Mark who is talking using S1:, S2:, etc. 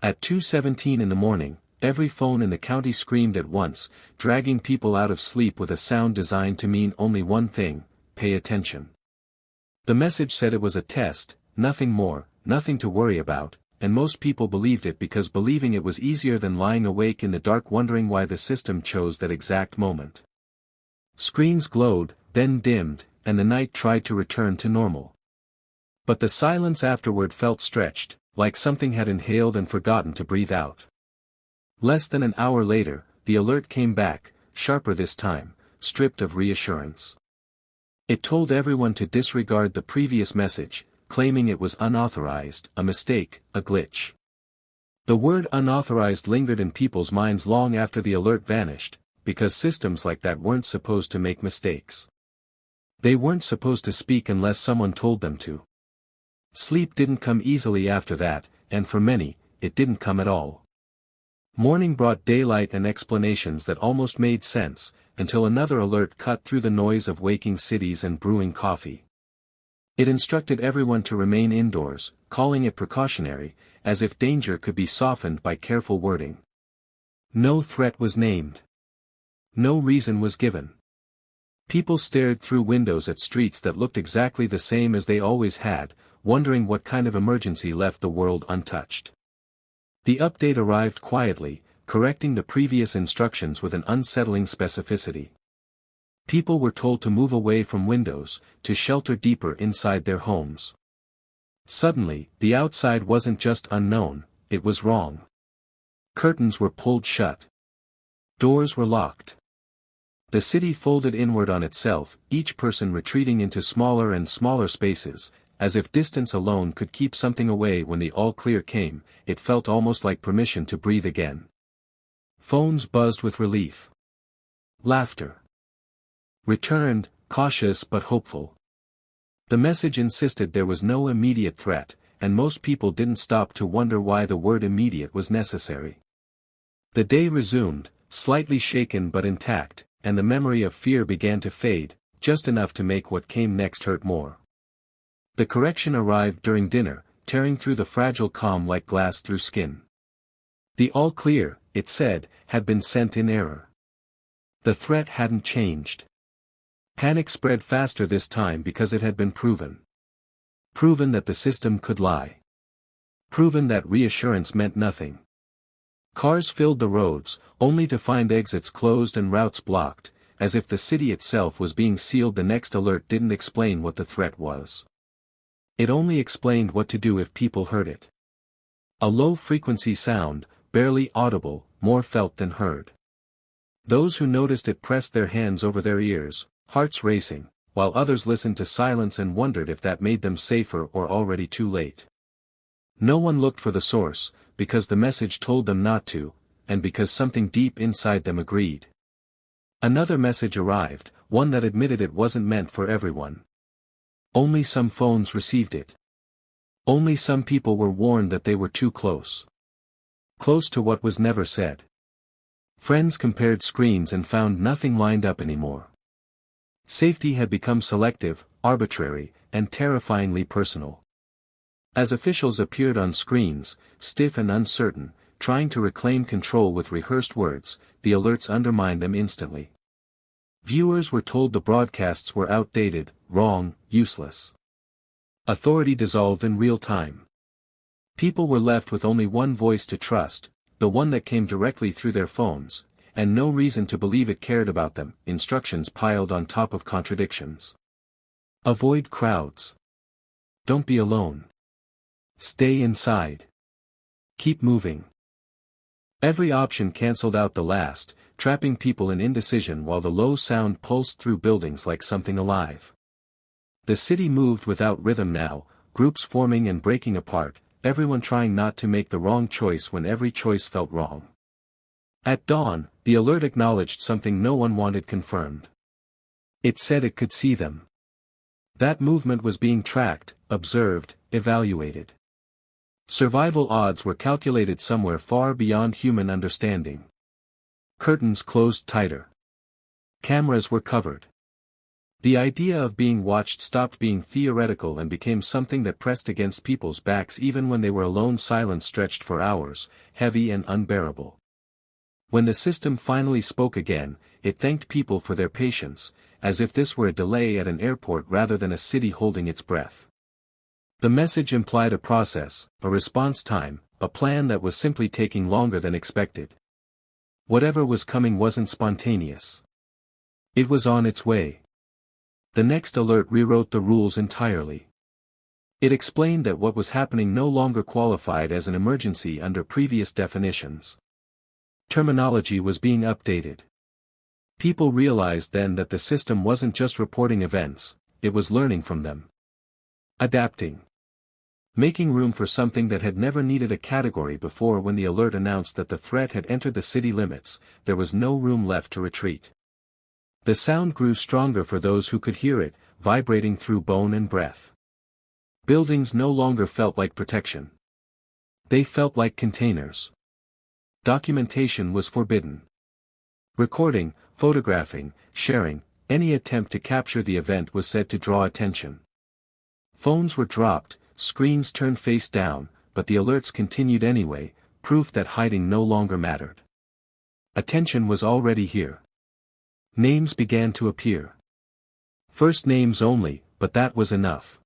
S1: At 2:17 in the morning, every phone in the county screamed at once, dragging people out of sleep with a sound designed to mean only one thing: pay attention. The message said it was a test, nothing more, nothing to worry about, and most people believed it because believing it was easier than lying awake in the dark wondering why the system chose that exact moment. Screens glowed, then dimmed, and the night tried to return to normal. But the silence afterward felt stretched, like something had inhaled and forgotten to breathe out. Less than an hour later, the alert came back, sharper this time, stripped of reassurance. It told everyone to disregard the previous message, claiming it was unauthorized, a mistake, a glitch. The word unauthorized lingered in people's minds long after the alert vanished, because systems like that weren't supposed to make mistakes. They weren't supposed to speak unless someone told them to. Sleep didn't come easily after that, and for many, it didn't come at all. Morning brought daylight and explanations that almost made sense, until another alert cut through the noise of waking cities and brewing coffee. It instructed everyone to remain indoors, calling it precautionary, as if danger could be softened by careful wording. No threat was named. No reason was given. People stared through windows at streets that looked exactly the same as they always had, wondering what kind of emergency left the world untouched. The update arrived quietly, correcting the previous instructions with an unsettling specificity. People were told to move away from windows, to shelter deeper inside their homes. Suddenly, the outside wasn't just unknown, it was wrong. Curtains were pulled shut. Doors were locked. The city folded inward on itself, each person retreating into smaller and smaller spaces. As if distance alone could keep something away. When the all-clear came, it felt almost like permission to breathe again. Phones buzzed with relief. Laughter returned, cautious but hopeful. The message insisted there was no immediate threat, and most people didn't stop to wonder why the word immediate was necessary. The day resumed, slightly shaken but intact, and the memory of fear began to fade, just enough to make what came next hurt more. The correction arrived during dinner, tearing through the fragile calm like glass through skin. The all clear, it said, had been sent in error. The threat hadn't changed. Panic spread faster this time because it had been proven. Proven that the system could lie. Proven that reassurance meant nothing. Cars filled the roads, only to find exits closed and routes blocked, as if the city itself was being sealed. The next alert didn't explain what the threat was. It only explained what to do if people heard it. A low-frequency sound, barely audible, more felt than heard. Those who noticed it pressed their hands over their ears, hearts racing, while others listened to silence and wondered if that made them safer or already too late. No one looked for the source, because the message told them not to, and because something deep inside them agreed. Another message arrived, one that admitted it wasn't meant for everyone. Only some phones received it. Only some people were warned that they were too close. Close to what was never said. Friends compared screens and found nothing lined up anymore. Safety had become selective, arbitrary, and terrifyingly personal. As officials appeared on screens, stiff and uncertain, trying to reclaim control with rehearsed words, the alerts undermined them instantly. Viewers were told the broadcasts were outdated, wrong, useless. Authority dissolved in real time. People were left with only one voice to trust, the one that came directly through their phones, and no reason to believe it cared about them. Instructions piled on top of contradictions. Avoid crowds. Don't be alone. Stay inside. Keep moving. Every option cancelled out the last, trapping people in indecision while the low sound pulsed through buildings like something alive. The city moved without rhythm now, groups forming and breaking apart, everyone trying not to make the wrong choice when every choice felt wrong. At dawn, the alert acknowledged something no one wanted confirmed. It said it could see them. That movement was being tracked, observed, evaluated. Survival odds were calculated somewhere far beyond human understanding. Curtains closed tighter. Cameras were covered. The idea of being watched stopped being theoretical and became something that pressed against people's backs even when they were alone. Silence stretched for hours, heavy and unbearable. When the system finally spoke again, it thanked people for their patience, as if this were a delay at an airport rather than a city holding its breath. The message implied a process, a response time, a plan that was simply taking longer than expected. Whatever was coming wasn't spontaneous. It was on its way. The next alert rewrote the rules entirely. It explained that what was happening no longer qualified as an emergency under previous definitions. Terminology was being updated. People realized then that the system wasn't just reporting events, it was learning from them. Adapting. Making room for something that had never needed a category before. When the alert announced that the threat had entered the city limits, there was no room left to retreat. The sound grew stronger for those who could hear it, vibrating through bone and breath. Buildings no longer felt like protection. They felt like containers. Documentation was forbidden. Recording, photographing, sharing, any attempt to capture the event was said to draw attention. Phones were dropped, screens turned face down, but the alerts continued anyway, proof that hiding no longer mattered. Attention was already here. Names began to appear. First names only, but that was enough.